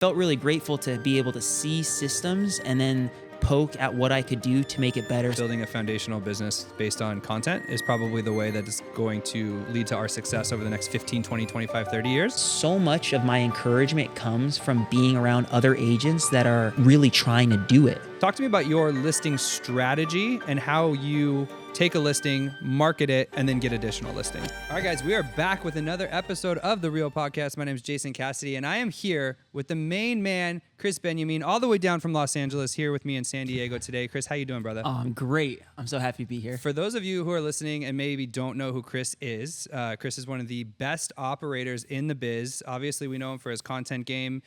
Felt really grateful to be able to see systems and then poke at what I could do to make it better. Building a foundational business based on content is probably the way that is going to lead to our success over the next 15, 20, 25, 30 years. So much of my encouragement comes from being around other agents that are really trying to do it. Talk to me about your listing strategy and how you take a listing, market it, and then get additional listing. All right, guys, we are back with another episode of The Real Podcast. My name is Jason Cassity, and I am here with the main man, Krys Benyamein, all the way down from Los Angeles, here with me in San Diego today. Krys, how you doing, brother? I'm great. I'm so happy to be here. For those of you who are listening and maybe don't know who Krys is one of the best operators in the biz. Obviously, we know him for his content game,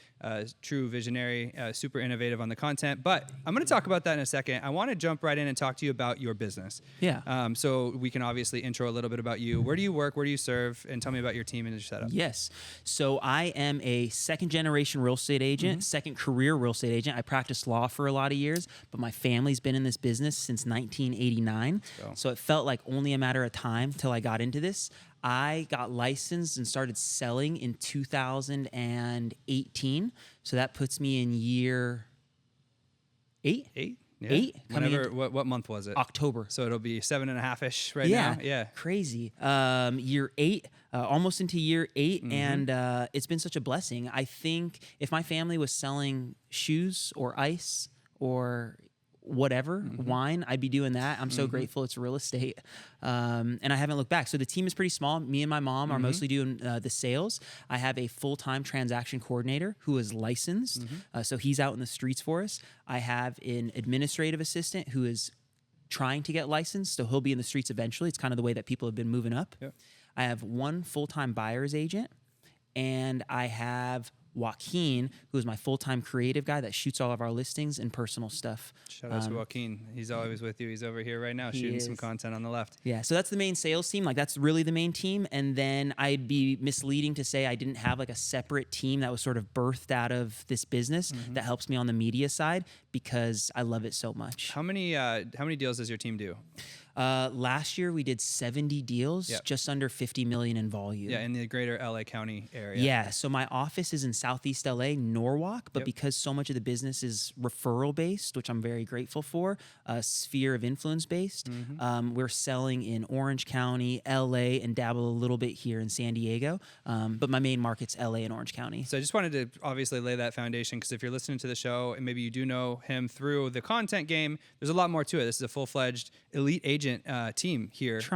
true visionary, super innovative on the content. But I'm going to talk about that in a second. I want to jump right in and talk to you about your business. Yeah. So we can obviously intro a little bit about you. Where do you work? Where do you serve? And tell me about your team and your setup. Yes. So I am a second generation real estate agent, second career real estate agent. I practiced law for a lot of years, but my family's been in this business since 1989. So it felt like only a matter of time till I got into this. I got licensed and started selling in 2018. So that puts me in year 8. Yeah. 8? What month was it? October. So it'll be 7.5-ish right now. Yeah. Crazy. Year 8, almost into year 8. And it's been such a blessing. I think if my family was selling shoes or ice or whatever, wine, I'd be doing that. I'm so grateful it's real estate. And I haven't looked back. So the team is pretty small. Me and my mom are mostly doing the sales. I have a full-time transaction coordinator who is licensed. So he's out in the streets for us. I have an administrative assistant who is trying to get licensed. So he'll be in the streets eventually. It's kind of the way that people have been moving up. Yep. I have one full-time buyer's agent, and I have Joaquin, who is my full-time creative guy that shoots all of our listings and personal stuff. Shout out to Joaquin. He's always with you. He's over here right now shooting some content on the left. Yeah, so that's the main sales team. Like, that's really the main team. And then I'd be misleading to say I didn't have like a separate team that was sort of birthed out of this business that helps me on the media side because I love it so much. How many deals does your team do? Last year we did 70 deals, just under 50 million in volume. Yeah, in the greater LA County area. Yeah, so my office is in Southeast LA, Norwalk, but because so much of the business is referral based, which I'm very grateful for, sphere of influence based, we're selling in Orange County, LA, and dabble a little bit here in San Diego. But my main market's LA and Orange County. So I just wanted to obviously lay that foundation because if you're listening to the show and maybe you do know him through the content game, there's a lot more to it. This is a full-fledged elite agent team here as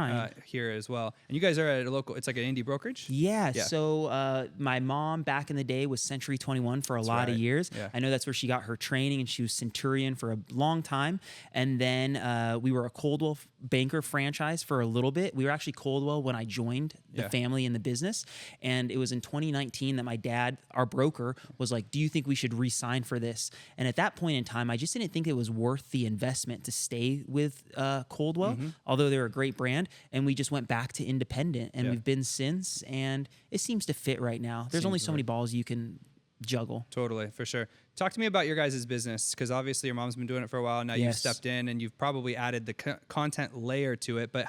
well. And you guys are at a local, it's like an indie brokerage? Yeah. So my mom back in the day was Century 21 for a lot of years. Yeah. I know that's where she got her training, and she was Centurion for a long time. And then we were a Coldwell Banker franchise for a little bit. We were actually Coldwell when I joined the family in the business. And it was in 2019 that my dad, our broker, was like, do you think we should re-sign for this? And at that point in time, I just didn't think it was worth the investment to stay with Coldwell, although they're a great brand. And we just went back to independent, and we've been since. And it seems to fit right now. There's only so many balls you can juggle. Totally, for sure. Talk to me about your guys' business, because obviously your mom's been doing it for a while. Now you've stepped in and you've probably added the content layer to it. But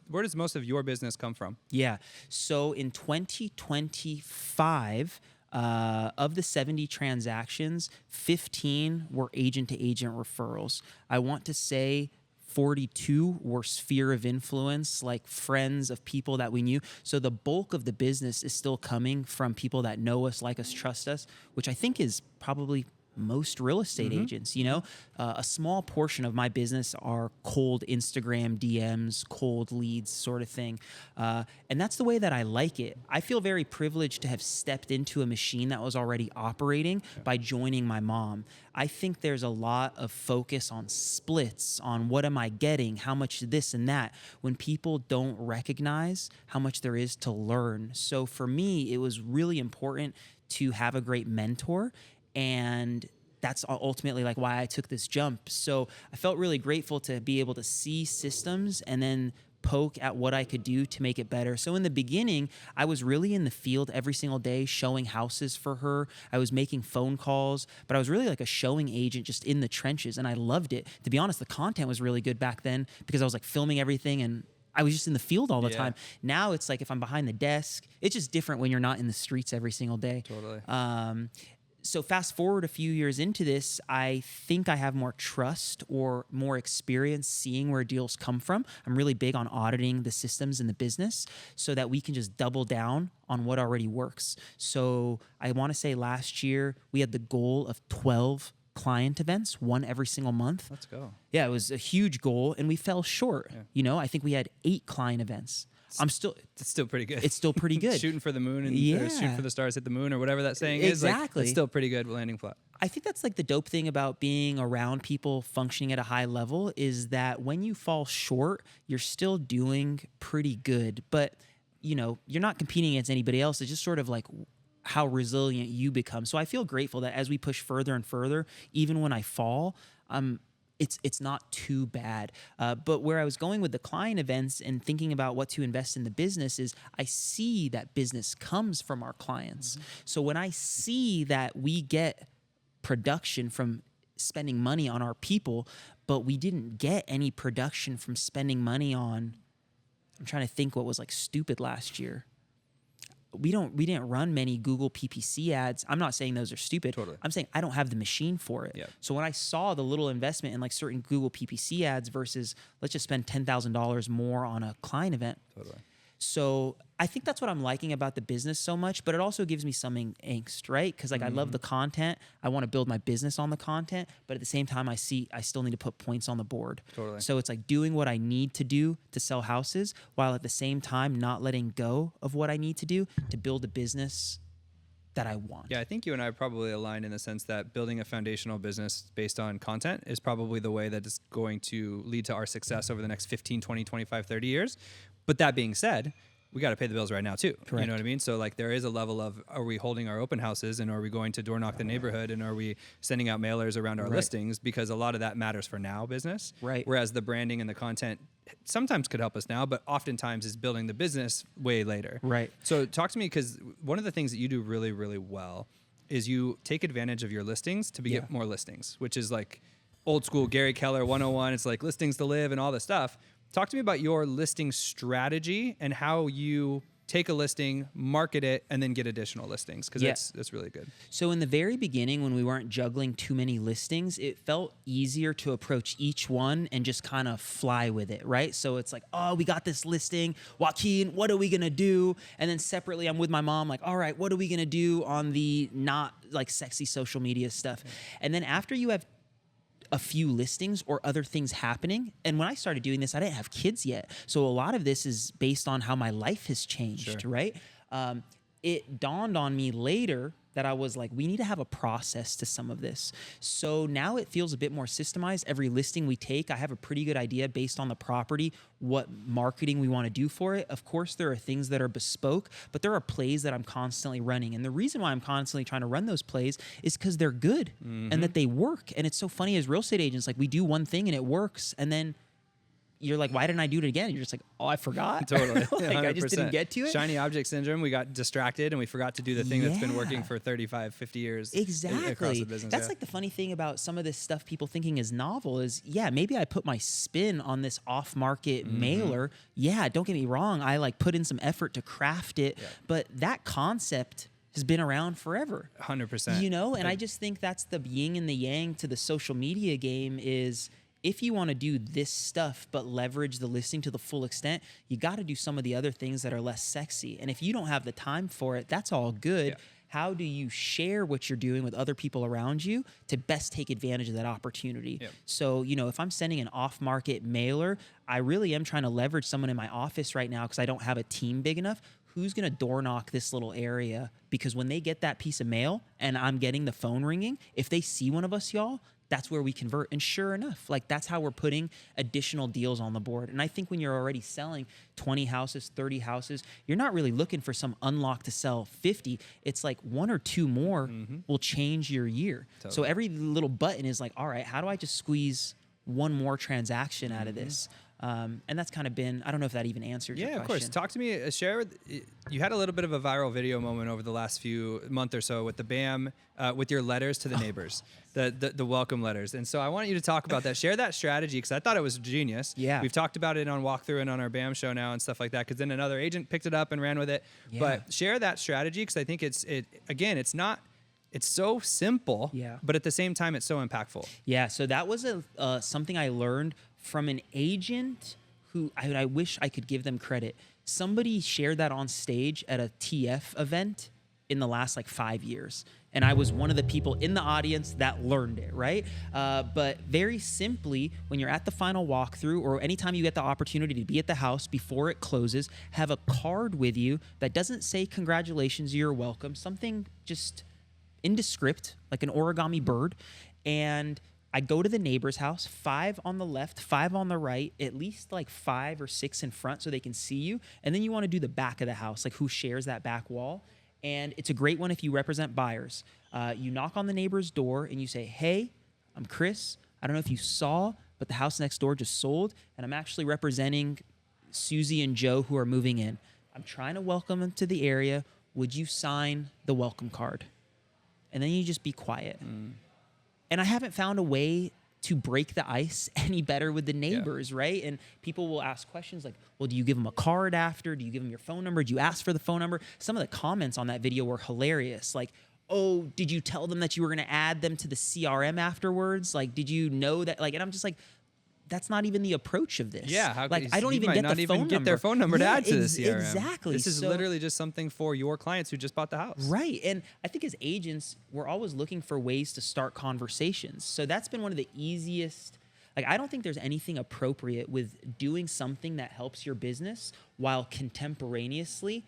where does most of your business come from? Yeah. So in 2025, of the 70 transactions, 15 were agent-to-agent referrals. I want to say 42 were sphere of influence, like friends of people that we knew. So the bulk of the business is still coming from people that know us, like us, trust us, which I think is probably most real estate agents. You know, a small portion of my business are cold Instagram DMs, cold leads sort of thing. And that's the way that I like it. I feel very privileged to have stepped into a machine that was already operating by joining my mom. I think there's a lot of focus on splits, on what am I getting, how much this and that, when people don't recognize how much there is to learn. So for me, it was really important to have a great mentor, and that's ultimately like why I took this jump. So I felt really grateful to be able to see systems and then poke at what I could do to make it better. So in the beginning, I was really in the field every single day showing houses for her. I was making phone calls, but I was really like a showing agent just in the trenches, and I loved it. To be honest, the content was really good back then because I was like filming everything and I was just in the field all the time. Now it's like if I'm behind the desk, it's just different when you're not in the streets every single day. Totally. So fast forward a few years into this, I think I have more trust or more experience seeing where deals come from. I'm really big on auditing the systems in the business so that we can just double down on what already works. So I want to say last year we had the goal of 12 client events, one every single month. Let's go. Yeah, it was a huge goal and we fell short. Yeah. I think we had 8 client events. It's still pretty good. It's still pretty good. Shooting for the moon and or shoot for the stars, hit the moon, or whatever that saying is. Exactly. It's still pretty good landing plot. I think that's like the dope thing about being around people functioning at a high level is that when you fall short, you're still doing pretty good. But, you're not competing against anybody else. It's just sort of like how resilient you become. So I feel grateful that as we push further and further, even when I fall, it's not too bad. But where I was going with the client events and thinking about what to invest in the business is I see that business comes from our clients. Mm-hmm. So when I see that we get production from spending money on our people, but we didn't get any production from spending money on, I'm trying to think what was like stupid last year. We didn't run many Google PPC ads. I'm not saying those are stupid. Totally. I'm saying I don't have the machine for it. Yep. So when I saw the little investment in like certain Google PPC ads versus let's just spend $10,000 more on a client event. Totally. So I think that's what I'm liking about the business so much, but it also gives me some angst, right? Because like I love the content. I want to build my business on the content, but at the same time I still need to put points on the board. Totally. So it's like doing what I need to do to sell houses while at the same time not letting go of what I need to do to build a business that I want. Yeah, I think you and I are probably aligned in the sense that building a foundational business based on content is probably the way that is going to lead to our success over the next 15, 20, 25, 30 years. But that being said, we got to pay the bills right now too. Correct. You know what I mean? So like there is a level of, are we holding our open houses and are we going to door knock the neighborhood and are we sending out mailers around our listings? Because a lot of that matters for now business. Right. Whereas the branding and the content sometimes could help us now, but oftentimes is building the business way later. Right. So talk to me, because one of the things that you do really, really well is you take advantage of your listings to get more listings, which is like old school Gary Keller 101. It's like listings to live and all this stuff. Talk to me about your listing strategy and how you take a listing, market it, and then get additional listings, because that's really good. So in the very beginning, when we weren't juggling too many listings, it felt easier to approach each one and just kind of fly with it, right? So it's like, oh, we got this listing. Joaquin, what are we going to do? And then separately, I'm with my mom, like, all right, what are we going to do on the not like sexy social media stuff? And then after you have a few listings or other things happening. And when I started doing this, I didn't have kids yet. So a lot of this is based on how my life has changed, right? It dawned on me later that I was like, we need to have a process to some of this. So now it feels a bit more systemized. Every listing we take, I have a pretty good idea based on the property, what marketing we want to do for it. Of course, there are things that are bespoke, but there are plays that I'm constantly running. And the reason why I'm constantly trying to run those plays is because they're good and that they work. And it's so funny as real estate agents, like we do one thing and it works. And then you're like, why didn't I do it again? You're just like, oh, I forgot. Totally. Like, I just didn't get to it. Shiny object syndrome. We got distracted and we forgot to do the thing that's been working for 35, 50 years. Exactly. Across the business. That's like the funny thing about some of this stuff people thinking is novel is, maybe I put my spin on this off-market mailer. Yeah, don't get me wrong. I like put in some effort to craft it, but that concept has been around forever. 100%. And I just think that's the yin and the yang to the social media game is, if you want to do this stuff but leverage the listing to the full extent, you got to do some of the other things that are less sexy. And if you don't have the time for it, that's all good. Yeah. How do you share what you're doing with other people around you to best take advantage of that opportunity? Yeah. So, if I'm sending an off-market mailer, I really am trying to leverage someone in my office right now because I don't have a team big enough. Who's going to door knock this little area? Because when they get that piece of mail and I'm getting the phone ringing, if they see one of us, y'all, that's where we convert. And sure enough, like that's how we're putting additional deals on the board. And I think when you're already selling 20 houses, 30 houses, you're not really looking for some unlock to sell 50. It's like one or two more will change your year. Totally. So every little button is like, all right, how do I just squeeze one more transaction out of this? And that's kind of been, I don't know if that even answered your question. Yeah, of course. Talk to me, share, you had a little bit of a viral video moment over the last month or so with the BAM, with your letters to the neighbors, the welcome letters. And so I want you to talk about that. Share that strategy because I thought it was genius. Yeah. We've talked about it on Walkthrough and on our BAM show now and stuff like that because then another agent picked it up and ran with it. Yeah. But share that strategy because I think it's not it's so simple, Yeah. but at the same time, it's so impactful. Yeah, so that was something I learned from an agent who I wish I could give them credit. Somebody shared that on stage at a TF event in the last like 5 years. And I was one of the people in the audience that learned it, right? But very simply, when you're at the final walkthrough or anytime you get the opportunity to be at the house before it closes, have a card with you that doesn't say congratulations, you're welcome, something just indescript, like an origami bird. And I go to the neighbor's house, 5 on the left, 5 on the right, at least like 5 or 6 in front so they can see you. And then you want to do the back of the house, like who shares that back wall. And it's a great one if you represent buyers. You knock on the neighbor's door and you say, hey, I'm Krys. I don't know if you saw, but the house next door just sold. And I'm actually representing Susie and Joe who are moving in. I'm trying to welcome them to the area. Would you sign the welcome card? And then you just be quiet. And I haven't found a way to break the ice any better with the neighbors, right? And people will ask questions like, well, do you give them a card after? Do you give them your phone number? Do you ask for the phone number? Some of the comments on that video were hilarious. Like, oh, did you tell them that you were going to add them to the CRM afterwards? Like, did you know that? Like, and I'm just like, that's not even the approach of this. Yeah, like I don't even get the phone number. Get their phone number to add to the CRM. Exactly. This is literally just something for your clients who just bought the house. Right. And I think as agents, we're always looking for ways to start conversations. So that's been one of the easiest. Like, I don't think there's anything appropriate with doing something that helps your business while contemporaneously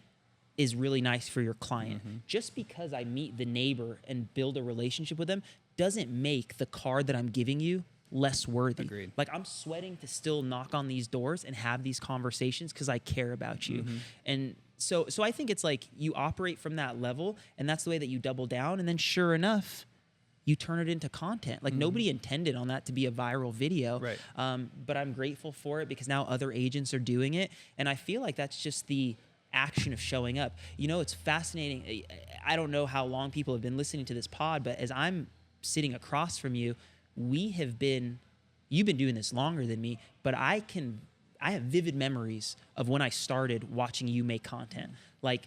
is really nice for your client. Just because I meet the neighbor and build a relationship with them doesn't make the card that I'm giving you less worthy. Agreed. Like, I'm sweating to still knock on these doors and have these conversations because I care about you. And so I think it's like you operate from that level, and that's the way that you double down. And then sure enough, you turn it into content. Like, nobody intended on that to be a viral video. Right. But I'm grateful for it because now other agents are doing it. And I feel like that's just the action of showing up. You know, it's fascinating. I don't know how long people have been listening to this pod, but as I'm sitting across from you, you've been doing this longer than me, but I have vivid memories of when I started watching you make content. Like,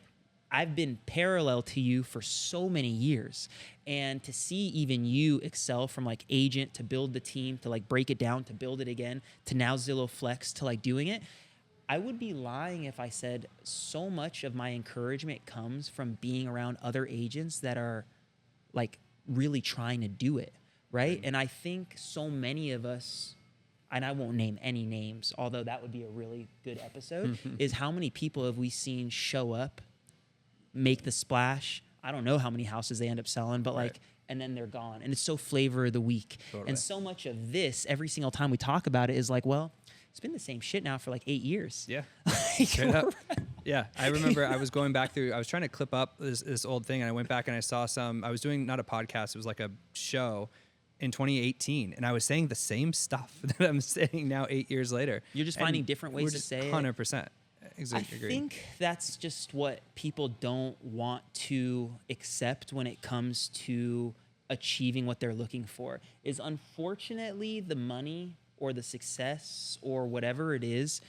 I've been parallel to you for so many years, and to see even you excel from like agent to build the team to like break it down to build it again to now Zillow Flex to like doing it, I would be lying if I said so much of my encouragement comes from being around other agents that are like really trying to do it. Right. And I think so many of us, and I won't name any names, although that would be a really good episode, is how many people have we seen show up, make the splash? I don't know how many houses they end up selling, but like, and then they're gone. And it's so flavor of the week. Totally. And so much of this, every single time we talk about it, is like, well, it's been the same shit now for like 8 years. Yeah. Straight up. Yeah. I remember I was going back through, I was trying to clip up this old thing, and I went back and I saw I was doing not a podcast, it was like a show in 2018, and I was saying the same stuff that I'm saying now 8 years later. You're just finding different ways to say 100%. Exactly. I think that's just what people don't want to accept when it comes to achieving what they're looking for. Is unfortunately the money or the success or whatever it is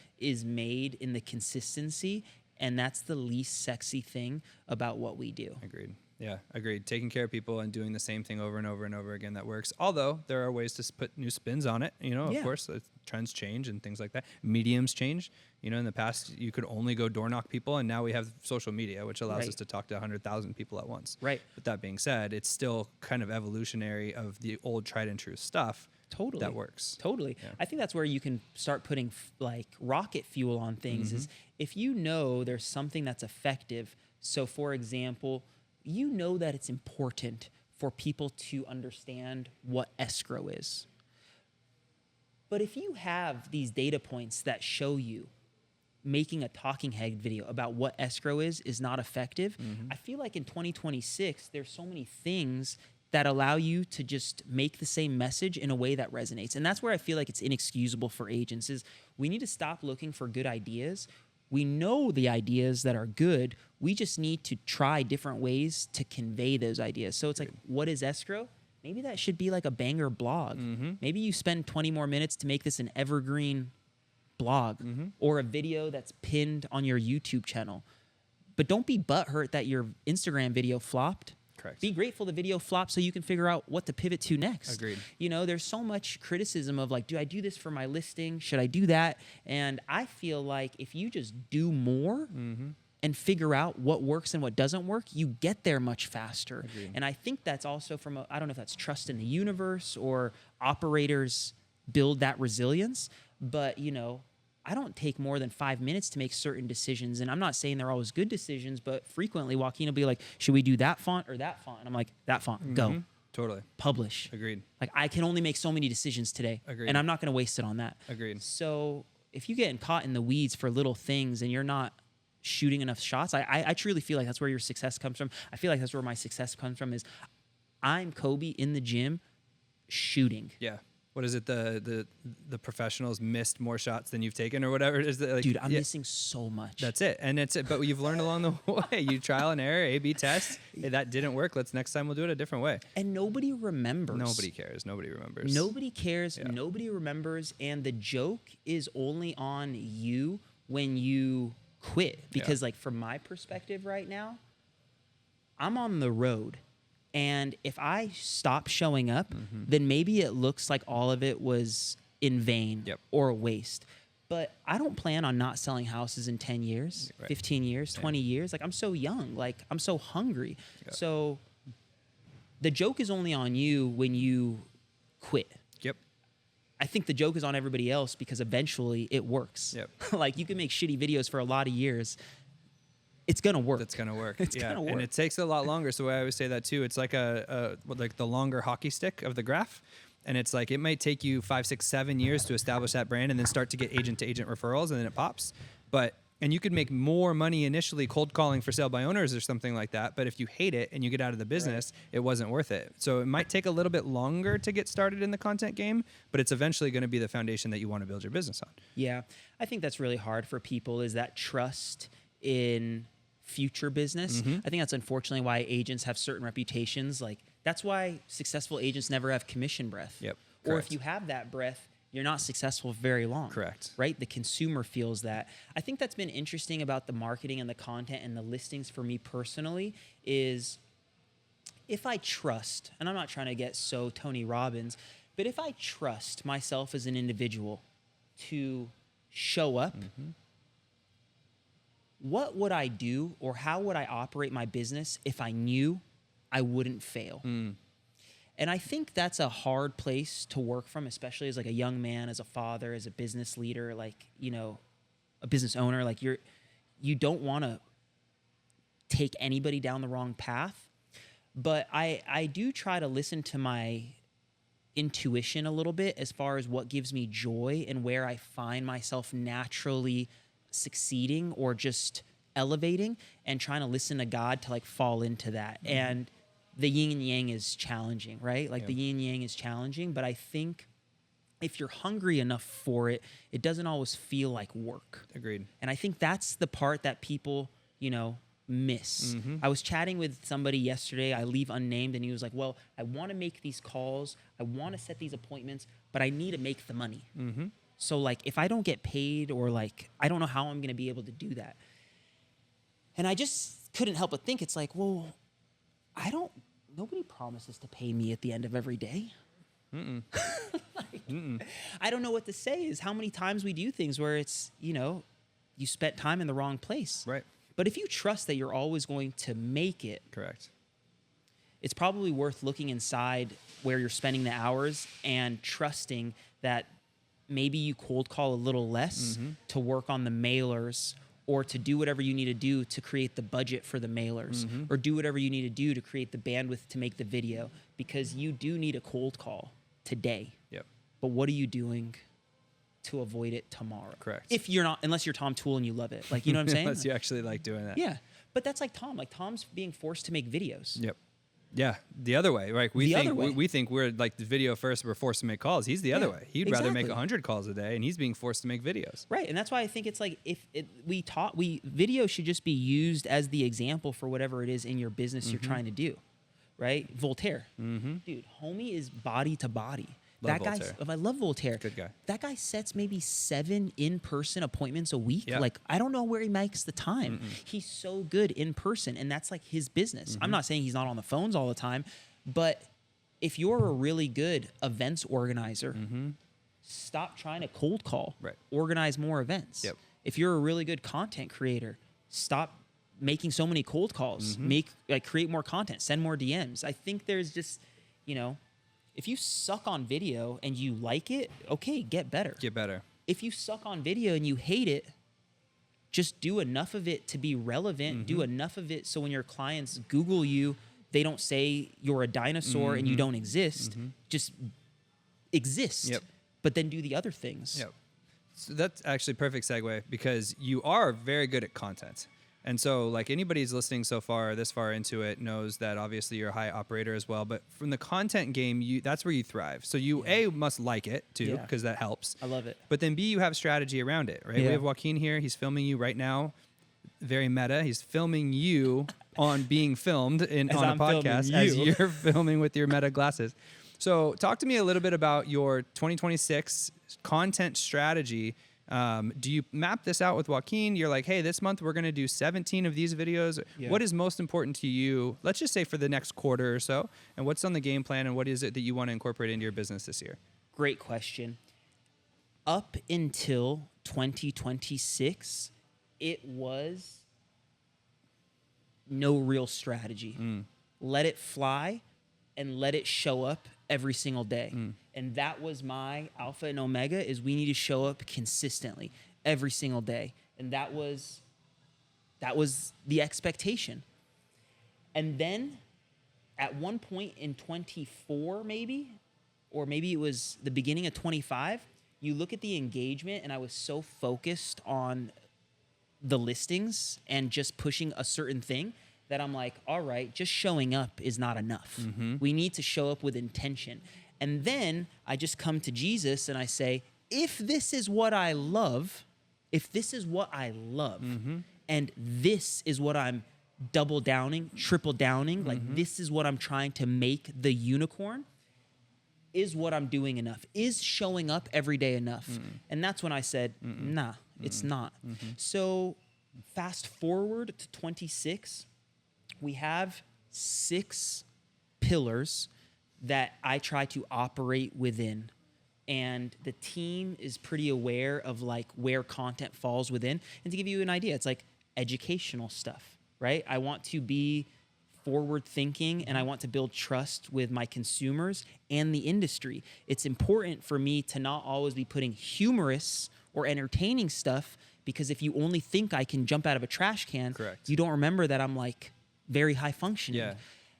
made in the consistency, and that's the least sexy thing about what we do. Agreed. Yeah, agreed. Taking care of people and doing the same thing over and over and over again, that works. Although there are ways to put new spins on it. You know, of course, trends change and things like that. Mediums change. You know, in the past, you could only go door knock people, and now we have social media, which allows us to talk to 100,000 people at once. Right. But that being said, it's still kind of evolutionary of the old tried and true stuff. Totally. That works. Totally. Yeah. I think that's where you can start putting like rocket fuel on things is if you know there's something that's effective. So, for example, you know that it's important for people to understand what escrow is. But if you have these data points that show you making a talking head video about what escrow is not effective, I feel like in 2026, there's so many things that allow you to just make the same message in a way that resonates. And that's where I feel like it's inexcusable for agents is we need to stop looking for good ideas. We know the ideas that are good. We just need to try different ways to convey those ideas. So it's like, what is escrow? Maybe that should be like a banger blog. Maybe you spend 20 more minutes to make this an evergreen blog or a video that's pinned on your YouTube channel. But don't be butthurt that your Instagram video flopped. Correct. Be grateful the video flopped so you can figure out what to pivot to next. Agreed. You know, there's so much criticism of like, do I do this for my listing? Should I do that? And I feel like if you just do more and figure out what works and what doesn't work, you get there much faster. Agreed. And I think that's also from, I don't know if that's trust in the universe or operators build that resilience, but you know, I don't take more than 5 minutes to make certain decisions. And I'm not saying they're always good decisions, but frequently Joaquin will be like, should we do that font or that font? And I'm like, that font, go. Totally. Publish. Agreed. Like I can only make so many decisions today. Agreed. And I'm not going to waste it on that. Agreed. So if you get caught in the weeds for little things and you're not shooting enough shots, I truly feel like that's where your success comes from. I feel like that's where my success comes from is I'm Kobe in the gym shooting. Yeah. What is it? The professionals missed more shots than you've taken or whatever it is. Like, Dude, I'm missing so much. That's it. And it's it. But you've learned along the way. You trial and error, A/B test. Hey, that didn't work. Next time we'll do it a different way. And nobody remembers. Nobody cares. Nobody remembers. Nobody cares. Yeah. Nobody remembers. And the joke is only on you when you quit. Because like from my perspective right now, I'm on the road. And if I stop showing up, then maybe it looks like all of it was in vain or a waste. But I don't plan on not selling houses in 10 years, 15 years, 20 years. Like I'm so young, like I'm so hungry. So the joke is only on you when you quit. Yep. I think the joke is on everybody else because eventually it works. Like you can make shitty videos for a lot of years. It's gonna work. It's gonna work. It's gonna work. And it takes a lot longer. So I always say that too. It's like like the longer hockey stick of the graph. And it's like it might take you 5, 6, 7 years to establish that brand and then start to get agent to agent referrals and then it pops. And you could make more money initially cold calling for sale by owners or something like that. But if you hate it and you get out of the business, it wasn't worth it. So it might take a little bit longer to get started in the content game, but it's eventually going to be the foundation that you want to build your business on. Yeah. I think that's really hard for people is that trust in future business. I think that's unfortunately why agents have certain reputations. Like that's why successful agents never have commission breath. Or if you have that breath, you're not successful very long. Correct. Right? The consumer feels that. I think that's been interesting about the marketing and the content and the listings for me personally is if I trust, and I'm not trying to get so Tony Robbins, but if I trust myself as an individual to show up, what would I do or how would I operate my business if I knew I wouldn't fail? And I think that's a hard place to work from, especially as like a young man, as a father, as a business leader, like, you know, a business owner. Like you don't want to take anybody down the wrong path. But I do try to listen to my intuition a little bit as far as what gives me joy and where I find myself naturally succeeding or just elevating and trying to listen to God to like fall into that. And the yin and yang is challenging, right? Like the yin and yang is challenging, but I think if you're hungry enough for it, it doesn't always feel like work. Agreed. And I think that's the part that people, you know, miss. I was chatting with somebody yesterday, I leave unnamed, and he was like, well, I want to make these calls, I want to set these appointments, but I need to make the money. So like if I don't get paid or like I don't know how I'm going to be able to do that. And I just couldn't help but think it's like, well, nobody promises to pay me at the end of every day. I don't know what to say is how many times we do things where it's, you know, you spent time in the wrong place. Right. But if you trust that you're always going to make it. Correct. It's probably worth looking inside where you're spending the hours and trusting that maybe you cold call a little less to work on the mailers or to do whatever you need to do to create the budget for the mailers or do whatever you need to do to create the bandwidth to make the video because you do need a cold call today. But what are you doing to avoid it tomorrow? Correct. If you're not, unless you're Tom Toole and you love it. Like, you know what I'm saying? Unless you actually like doing that. Yeah. But that's like Tom. Like Tom's being forced to make videos. Yeah, the other way, right? We think we're like the video first, we're forced to make calls. He's the other way. He'd rather make 100 calls a day, and he's being forced to make videos. Right, and that's why I think it's like video should just be used as the example for whatever it is in your business you're trying to do, right? Voltaire, dude, homie is body to body. Love That guy, Voltaire. I love Voltaire. Good guy. That guy sets maybe 7 in-person appointments a week. Yeah. Like, I don't know where he makes the time. He's so good in person, and that's like his business. I'm not saying he's not on the phones all the time, but if you're a really good events organizer, stop trying to cold call. Right. Organize more events. Yep. If you're a really good content creator, stop making so many cold calls. Create more content, send more DMs. I think there's just, if you suck on video and you like it, okay, get better. Get better. If you suck on video and you hate it, just do enough of it to be relevant. Do enough of it so when your clients Google you, they don't say you're a dinosaur and you don't exist. Just exist. Yep. But then do the other things. Yep. So that's actually a perfect segue because you are very good at content. And so like anybody who's listening so far, this far into it, knows that obviously you're a high operator as well. But from the content game, that's where you thrive. So you, A, must like it too, because that helps. I love it. But then B, you have strategy around it, right? Yeah. We have Joaquin here. He's filming you right now. Very meta. He's filming you on being filmed on a I'm filming podcast you. as you're filming with your meta glasses. So talk to me a little bit about your 2026 content strategy. Do you map this out with Joaquin? You're like, hey, this month we're going to do 17 of these videos. Yeah. What is most important to you, let's just say for the next quarter or so, and what's on the game plan and what is it that you want to incorporate into your business this year? Great question. Up until 2026, it was no real strategy. Let it fly and let it show up every single day. And that was my alpha and omega, is we need to show up consistently every single day. And that was the expectation. And then at one point in 24 maybe, or maybe it was the beginning of 25, you look at the engagement, and I was so focused on the listings and just pushing a certain thing that I'm like, all right, just showing up is not enough. We need to show up with intention. And then I just come to Jesus and I say, if this is what I love, and this is what I'm double downing, triple downing, like this is what I'm trying to make the unicorn, is what I'm doing enough? Is showing up every day enough? And that's when I said, nah, it's not. So fast forward to 26, we have 6 pillars that I try to operate within. And the team is pretty aware of like where content falls within. And to give you an idea, it's like educational stuff, right? I want to be forward thinking and I want to build trust with my consumers and the industry. It's important for me to not always be putting humorous or entertaining stuff, because if you only think I can jump out of a trash can, Correct. you don't remember that I'm like very high functioning. Yeah.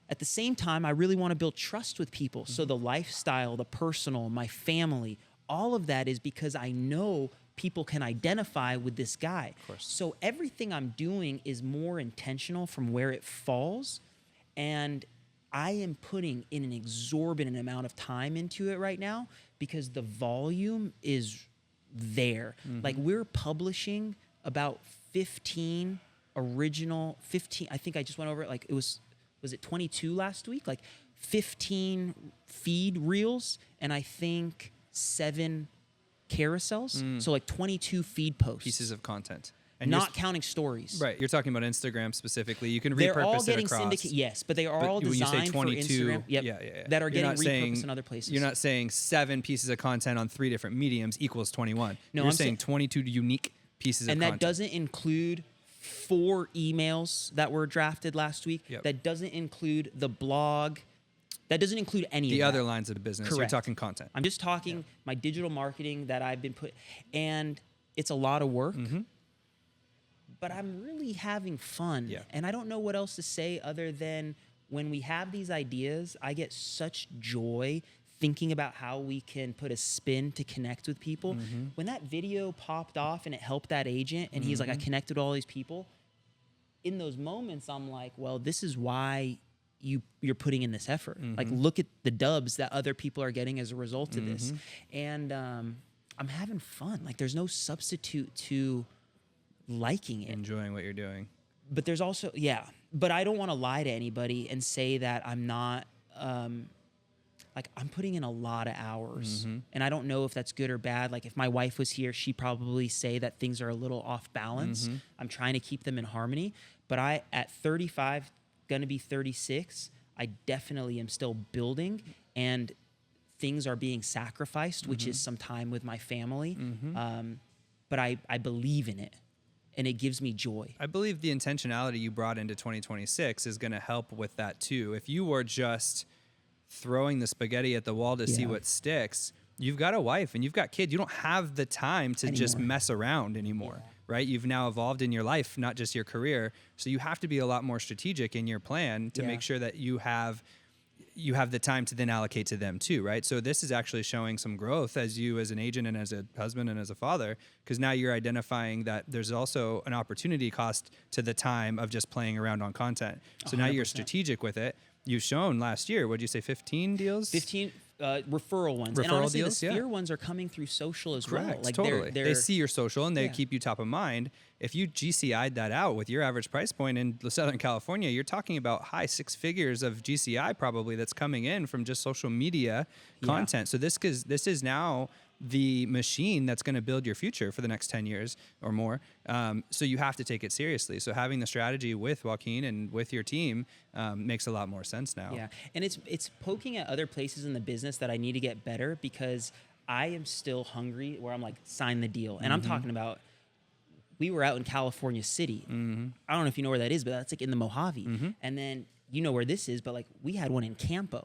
At the same time, I really want to build trust with people. So the lifestyle, the personal, my family, all of that is because I know people can identify with this guy. Of course. So everything I'm doing is more intentional from where it falls. And I am putting in an exorbitant amount of time into it right now because the volume is there. Like we're publishing about 15 original, I think I just went over it, like it was it 22 last week? Like 15 feed reels and I think 7 carousels. So like 22 feed posts. Pieces of content. And not counting stories. Right. You're talking about Instagram specifically. You can They're repurpose all it getting across. syndicated. Yes, but they are But all when you say designed for 22, Instagram. Yep, yeah. that are You're getting not repurposed saying- in other places. You're not saying 7 pieces of content on 3 different mediums equals 21. No, You're I'm saying 22 unique pieces of and content. that doesn't include 4 emails that were drafted last week. Yep. That doesn't include the blog. That doesn't include any the of other that. lines of business. Correct. You're talking content. I'm just talking my digital marketing that I've been and it's a lot of work. But I'm really having fun. Yeah. And I don't know what else to say other than when we have these ideas, I get such joy thinking about how we can put a spin to connect with people. When that video popped off and it helped that agent and he's like, I connected with all these people. In those moments, I'm like, well, this is why you're putting in this effort. Like, look at the dubs that other people are getting as a result of this. And I'm having fun. Like, there's no substitute to liking it. Enjoying what you're doing. But there's also, but I don't want to lie to anybody and say that I'm not like I'm putting in a lot of hours, and I don't know if that's good or bad. Like if my wife was here, she'd probably say that things are a little off balance. I'm trying to keep them in harmony, but at 35, gonna be 36, I definitely am still building, and things are being sacrificed, which is some time with my family. But I believe in it, and it gives me joy. I believe the intentionality you brought into 2026 is going to help with that too. If you were just throwing the spaghetti at the wall to see what sticks, you've got a wife and you've got kids. You don't have the time to just mess around anymore, right? You've now evolved in your life, not just your career. So you have to be a lot more strategic in your plan to make sure that you have the time to then allocate to them too, right? So this is actually showing some growth as you as an agent and as a husband and as a father, because now you're identifying that there's also an opportunity cost to the time of just playing around on content. So 100%. Now you're strategic with it. You've shown last year, what'd you say, 15 deals? 15 referral ones. And honestly, the Sphere ones are coming through social as well. Correct, Like totally. They're they see your social and they keep you top of mind. If you GCI'd that out with your average price point in Southern California, you're talking about high six figures of GCI probably that's coming in from just social media content. So this is now the machine that's going to build your future for the next 10 years or more. So you have to take it seriously. So having the strategy with Joaquin and with your team makes a lot more sense now. Yeah, and it's poking at other places in the business that I need to get better, because I am still hungry where I'm like, sign the deal. And I'm talking about, we were out in California City. I don't know if you know where that is, but that's like in the Mojave. And then you know where this is, but like we had one in Campo.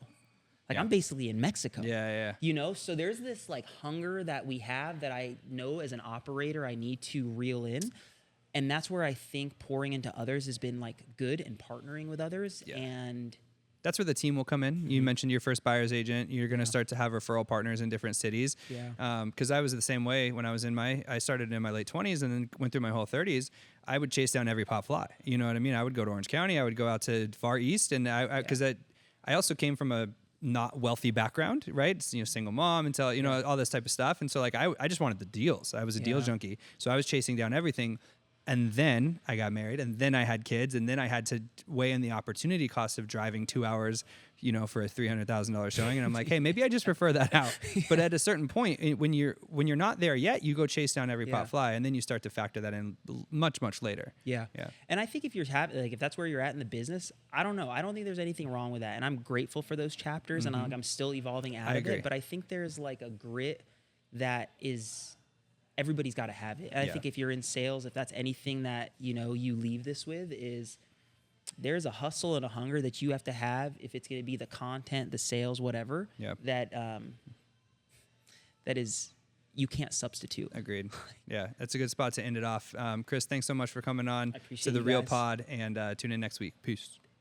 Like I'm basically in Mexico. Yeah. You know, so there's this like hunger that we have that I know as an operator I need to reel in. And that's where I think pouring into others has been like good, and partnering with others. And that's where the team will come in. You mentioned your first buyer's agent. You're going to start to have referral partners in different cities. Because I was the same way when I was I started in my late 20s and then went through my whole 30s. I would chase down every pop fly. You know what I mean? I would go to Orange County. I would go out to Far East. And because I also came from a not wealthy background, right? It's, single mom until, all this type of stuff. And so like, I just wanted the deals. I was a deal junkie. So I was chasing down everything. And then I got married, and then I had kids, and then I had to weigh in the opportunity cost of driving 2 hours, for a $300,000 showing. And I'm like, hey, maybe I just prefer that out. But at a certain point, when you're not there yet, you go chase down every pop fly, and then you start to factor that in much, much later. Yeah. And I think if if that's where you're at in the business, I don't know. I don't think there's anything wrong with that. And I'm grateful for those chapters, and I'm still evolving out of it. But I think there's like a grit that is, everybody's got to have it. And I think if you're in sales, if that's anything that, you leave this with, is there's a hustle and a hunger that you have to have if it's going to be the content, the sales, whatever, that is, you can't substitute. Agreed. Yeah, that's a good spot to end it off. Krys, thanks so much for coming on I appreciate to the you Real guys. Pod, and tune in next week. Peace.